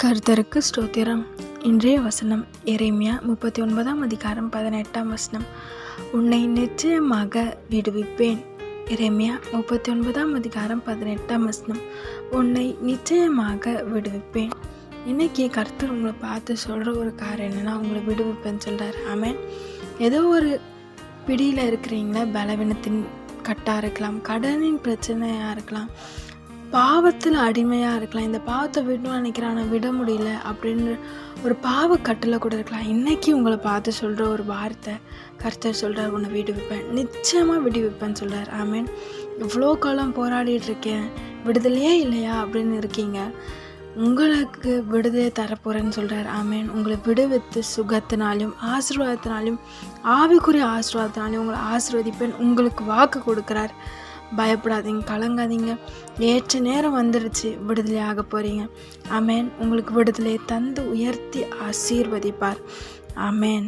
கர்த்தருக்கு ஸ்தோத்திரம். இன்றைய வசனம் எரேமியா 39:18. உன்னை நிச்சயமாக விடுவிப்பேன். எரேமியா 39:18. உன்னை நிச்சயமாக விடுவிப்பேன். இன்னைக்கு கர்த்தர் உங்களை பார்த்து சொல்கிற ஒரு காரியம் என்னென்னா, உங்களை விடுவிப்பேன்னு சொல்கிறார். ஆமென். ஏதோ ஒரு பிடியில் இருக்கிறீங்களா, பலவீனத்தின் கட்டாக இருக்கலாம், கடனின் பிரச்சனையாக இருக்கலாம், பாவத்தில் அடிமையாக இருக்கலாம், இந்த பாவத்தை விடணும்னு நினைக்கிறேன் ஆனால் விட முடியல அப்படின்ற ஒரு பாவ கட்டில் கூட இருக்கலாம். இன்றைக்கி உங்களை பார்த்து சொல்கிற ஒரு வார்த்தை, கர்த்தர் சொல்கிறார், உன்னை விடுவிப்பேன், நிச்சயமாக விடுவிப்பேன்னு சொல்கிறார். ஆமென். இவ்வளோ காலம் போராடிட்டு இருக்கேன், விடுதலையே இல்லையா அப்படின்னு இருக்கீங்க, உங்களுக்கு விடுதலை தரப்போகிறேன்னு சொல்கிறார். ஆமென். உங்களை விடுவித்து சுகத்தினாலும் ஆசீர்வாதத்தினாலும் ஆவிக்குரிய ஆசீர்வாதத்தினாலும் உங்களை ஆசீர்வதிப்பேன் உங்களுக்கு வாக்கு கொடுக்குறார். பயப்படாதீங்க, கலங்காதீங்க, ஏற்ற நேரம் வந்துடுச்சு, விடுதலை ஆக போகிறீங்க. ஆமென். உங்களுக்கு விடுதலை தந்து உயர்த்தி ஆசீர்வதிப்பார். ஆமென்.